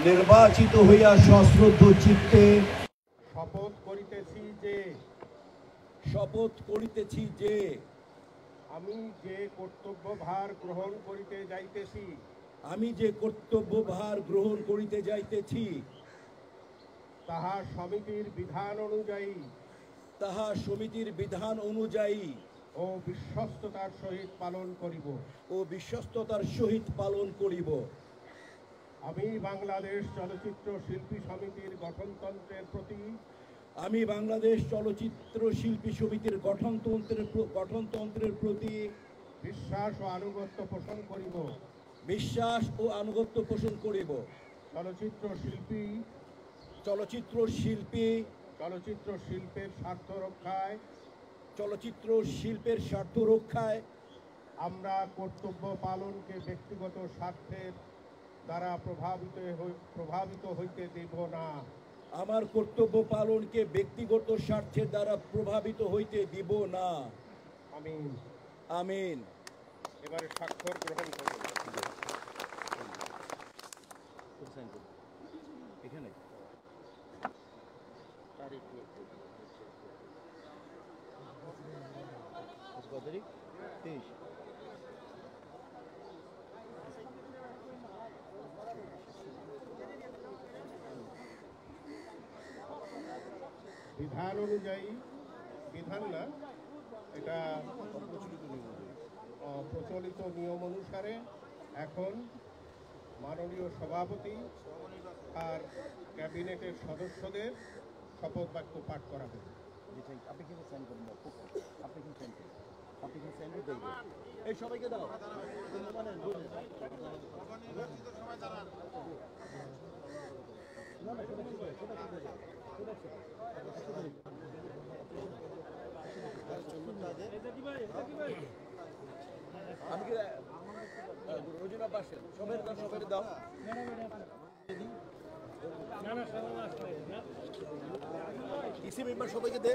নির্বাচিত হইয়া সশ্রদ্ধ চিত্তে শপথ করিতেছি যে আমি যে কর্তব্যভার গ্রহণ করিতে যাইতেছি তাহা সমিতির বিধান অনুযায়ী ও বিশ্বস্ততার সহিত পালন করিব। আমি বাংলাদেশ চলচ্চিত্র শিল্পী সমিতির গঠনতন্ত্রের প্রতি বিশ্বাস ও আনুগত্য পোষণ করিব। চলচ্চিত্র শিল্পের স্বার্থ রক্ষায় আমরা কর্তব্য পালনকে ব্যক্তিগত স্বার্থের দ্বারা প্রভাবিত হইতে দেব না। আমার কর্তব্য পালনকে ব্যক্তিগত স্বার্থের দ্বারা প্রভাবিত হইতে দিব না। আমিন। আমিন। এবারে স্বাক্ষর গ্রহণ করুন। এখানে বিধান অনুযায়ী, বিধান না, এটা প্রচলিত নিয়ম অনুসারে এখন মাননীয় সভাপতি আর ক্যাবিনেটের সদস্যদের শপথ বাক্য পাঠ করা হবে। এই সবাইকে দাও। আমি কি রোজিনা পাশে সবাই দাও। ইসি মেম্বার সবাইকে দে।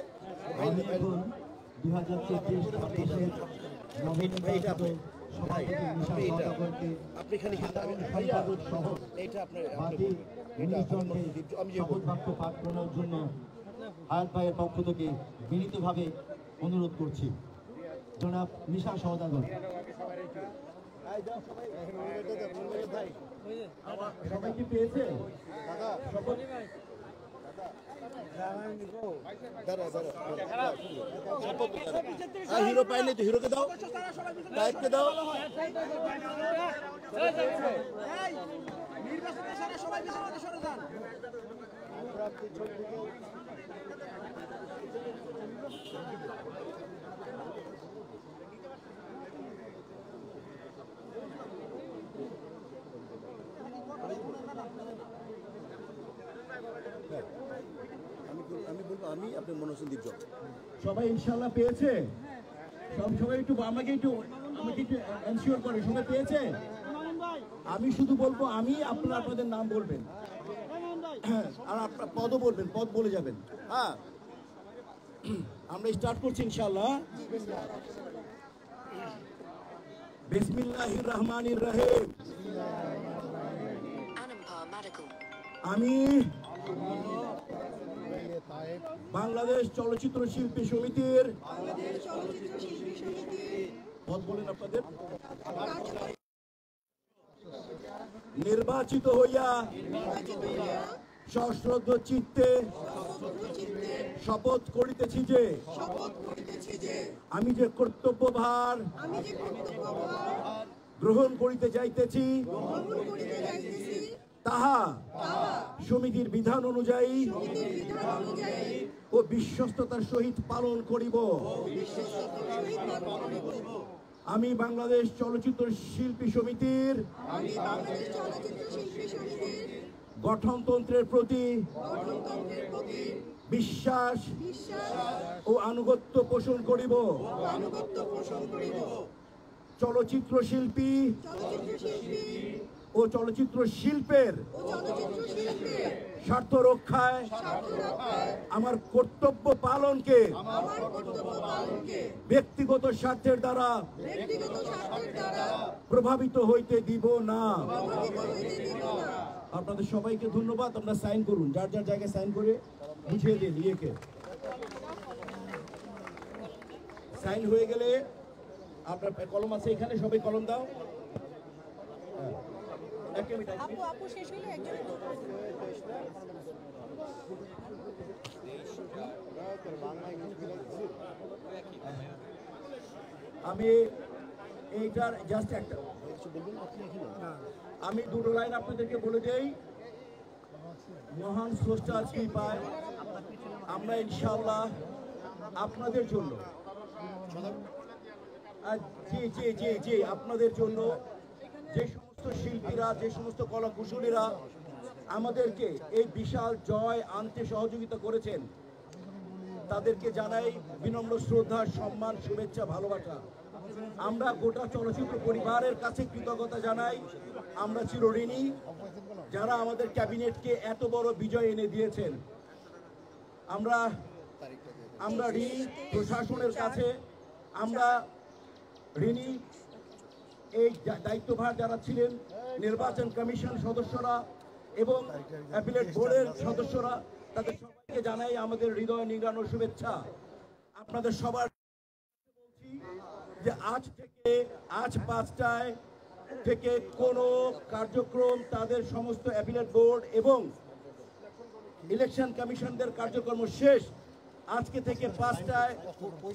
আপনি এখানে শপথ বাক্য পাঠ করার জন্য হায়াত ভাইয়ের পক্ষ থেকে বিনীতভাবে অনুরোধ করছি। জনাব নিশা সওদাগর। সবাই কি পেয়েছে? হিরো পাইলে তো হিরোকে দাও, টাইপকে দাও। আমি বলবো আমি আপনার মনোসন দীপ সবাই ইনশাআল্লাহ পেয়েছে? সবাই একটু আমাকে একটু এনশিওর করে সবাই পেয়েছে। আমি শুধু বলবো, আমি আপনাদের নাম বলবেন আর আপনার পদও বলবেন, পদ বলে যাবেন। হ্যাঁ, আমরা স্টার্ট করছি ইনশাআল্লাহ। বিসমিল্লাহির রহমানির রহিম। আমি বাংলাদেশ চলচ্চিত্র শিল্পী সমিতির পদ বলেন আপনাদের নির্বাচিত হইয়া সশ্রদ্ধ চিত্তে শপথ করিতেছি যে আমি যে কর্তব্যভার গ্রহণ করিতে যাইতেছি তাহা সমিতির বিধান অনুযায়ী ও বিশ্বস্ততার সহিত পালন করিব। আমি বাংলাদেশ চলচ্চিত্র শিল্পী সমিতির গঠনতন্ত্রের প্রতি বিশ্বাস ও আনুগত্য পোষণ করিব। চলচ্চিত্র শিল্পী ও চলচ্চিত্র শিল্পের স্বার্থ রক্ষায় আমার কর্তব্য পালনকে ব্যক্তিগত স্বার্থের দ্বারা প্রভাবিত হইতে দিব না। আপনাদের সবাইকে ধন্যবাদ। আপনারা সাইন করুন, যার যার জায়গায় সাইন করে বুঝিয়ে দিন ইয়েকে। সাইন হয়ে গেলে আপনার কলম আছে এখানে, সবাই কলম দাও। একটা মিনিট, আপু শেষ হইলে একজন আমি এইটার জাস্ট একটা আমি দুটো লাইন আপনাদেরকে বলে দেই। মহান স্রষ্টার কৃপায় আমরা ইনশাআল্লাহ আপনাদের জন্য জি জি জি জি আপনাদের জন্য যে সমস্ত শিল্পীরা, যে সমস্ত কলা কুশলীরা আমাদেরকে এই বিশাল জয় আনতে সহযোগিতা করেছেন, তাদেরকে জানাই বিনম্র শ্রদ্ধা, সম্মান, শুভেচ্ছা, ভালোবাসা। আমরা গোটা চলচ্চিত্র পরিবারের কাছে কৃতজ্ঞতা জানাই। আমরা চিরঋণী যারা আমাদের ক্যাবিনেটকে এত বড় বিজয় এনে দিয়েছেন। আমরা ঋণী প্রশাসনের কাছে, আমরা ঋণী এই দায়িত্বভার যারা ছিলেন, নির্বাচন কমিশন সদস্যরা এবং অ্যাপিলেট বোর্ডের সদস্যরা, তাদের সবাইকে জানাই আমাদের হৃদয় নিংড়ানো শুভেচ্ছা। আপনাদের সবার বলছি যে আজ 5টায় থেকে কোনো কার্যক্রম তাদের সমস্ত অ্যাপিলেট বোর্ড এবং ইলেকশন কমিশনদের কার্যক্রম শেষ। আজকে থেকে 5টায়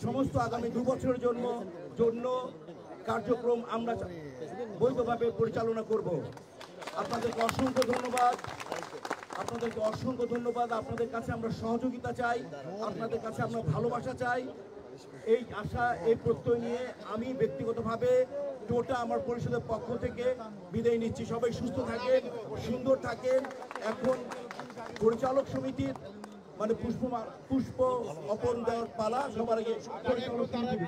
সমস্ত আগামী 2 বছরের জন্য কার্যক্রম আমরা বৈধভাবে পরিচালনা করব। আপনাদেরকে অসংখ্য ধন্যবাদ, আপনাদের কাছে আমরা সহযোগিতা চাই, আপনাদের কাছে আমরা ভালোবাসা চাই। এই আশা, এই প্রত্যয় নিয়ে আমি ব্যক্তিগতভাবে টোটা আমার পরিষদের পক্ষ থেকে বিদায় নিচ্ছি। সবাই সুস্থ থাকেন, সুন্দর থাকেন। এখন পরিচালক সমিতির পুষ্প অর্পণ দেওয়ার পালা। সবার আগে পরিচালক সমিতি।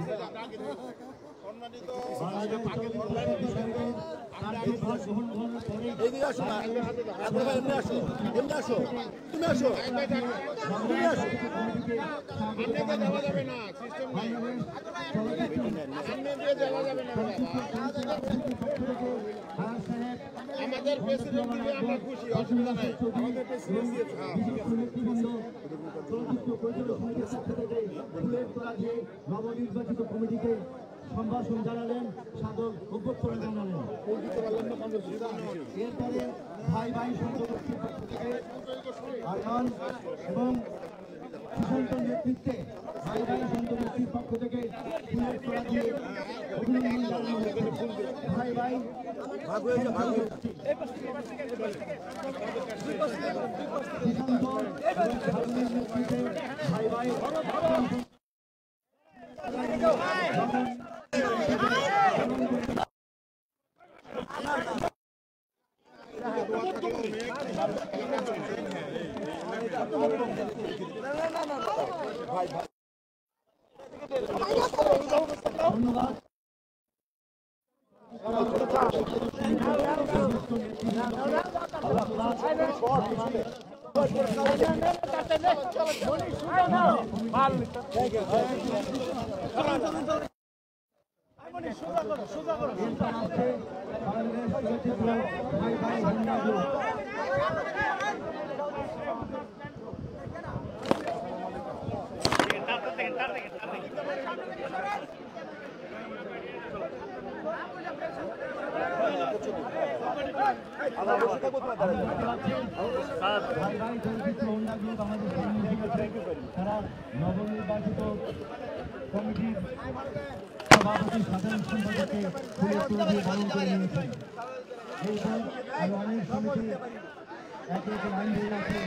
এদিকে আসো না, এমনি আসো, তুমি আসো। দেওয়া যাবে না, সিস্টেম নেই, দেওয়া যাবে না। আমাদের প্রেসিডেন্ট দিলে আমরা খুশি, অসুবিধা নাই। আমাদের প্রেসিডেন্ট দিয়েছে। নবনির্বাচিত কমিটিকে সম্ভাষণ জানালেন, সাদর অভ্যর্থনা জানালেন। এরপরে ভাই এবং সুশান্ত নেতৃত্বে ভাই পক্ষ থেকে ধন্যবাদ। তারা নবনির্বাচিত কমিটির সভাপতি, সাধারণ সম্পাদককে ফুলের তোড়া দিয়ে বরণ করে নিয়েছেন। এইসব আরো অনেক সমিতি একে একে লাইন ধরে আছে।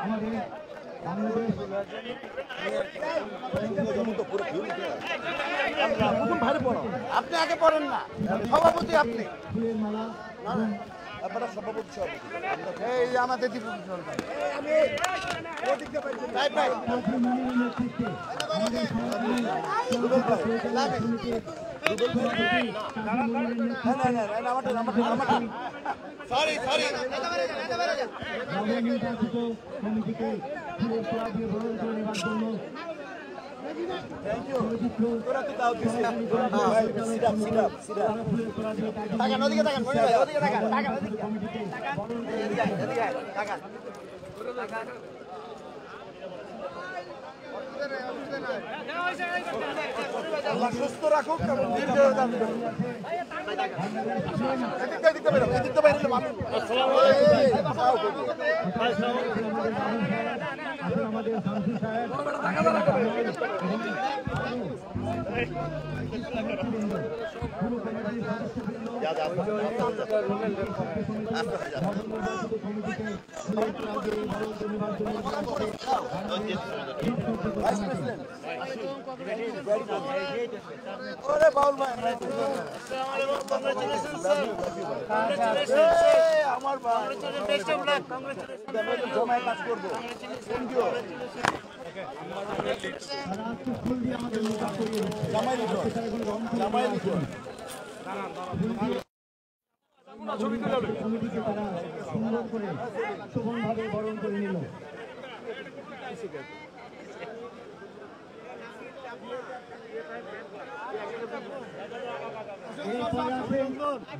আমাদের বাংলাদেশ আপনি আগে পড়েন না, সভাপতি আপনি। ফুলের মালা এই যে আমাদের নবনির্বাচিত কমিটিকে ফুলের তোড়া দিয়ে বরণ করে নেওয়ার জন্য তোরা তো তাও দিস না। ভাই, sit up. তাকান, ওদিকে তাকান, মনির ভাই, ওদিকে তাকান, ওদিকে। এদিকে আয়, তাকান। আল্লাহ সুস্থ রাখুক এবং দীর্ঘায়ু দান করুক। এদিকে বেরোলে মানুষ। আমাদের শামসুর সাহেব ওরে বাউল ভাই, আমার ভাই জমায় কাজ করবো। Thank you. জামাই লিখো, জামাই লিখো। কমিটিকে তারা সুন্দর করে শোভনভাবে বরণ করে নিল। এরপরে আছে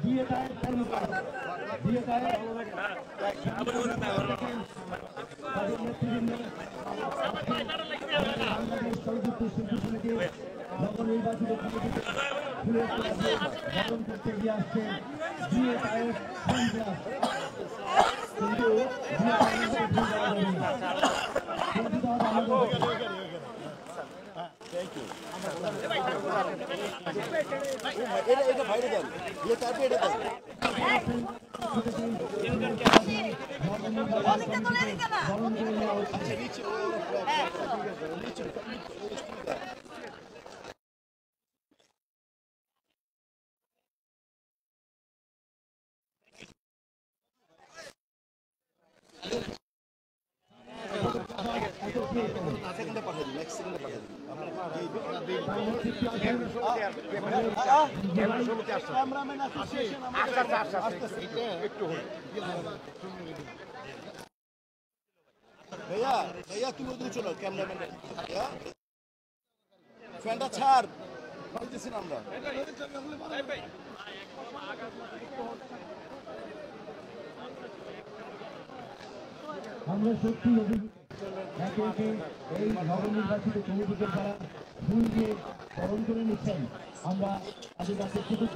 বিয়ে দায়ের কর্মকাণ্ড। বিয়ে দায়ের তাদের নেতৃবৃন্দে বাংলাদেশ চলচ্চিত্র শিল্পী সমিতির নবনির্বাচিত কমিটিকে ফুলের তোড়া দিয়ে বরণ করতে এগিয়ে আসছে বিয়ে দায়ের সন্ত্রাস। কিন্তু বিয়ে দায়ের ভুল দেওয়া যাবে না। কিন্তু আমাদের এটা বাইরে দেন, ইয়ে চাপে এটা দেন। সেকেন্ডে পাঠিয়ে দিন, নেক্সট সেকেন্ডে পাঠিয়ে দিন। ক্যামেরাম্যান অ্যাসোসিয়েশন একটু ভাইয়া, ভাইয়া তুমি ওদিকে চলো, ক্যামেরাম্যান ভাইয়া ফ্যানটা ছাড়, বলতেছি না আমরা। আমরা সত্যি অভিযোগ একে একে এই নবনির্বাচিত কমিটিকে তারা ফুল দিয়ে বরণ করে নিচ্ছেন। আমরা তাদের কাছে কৃতজ্ঞ।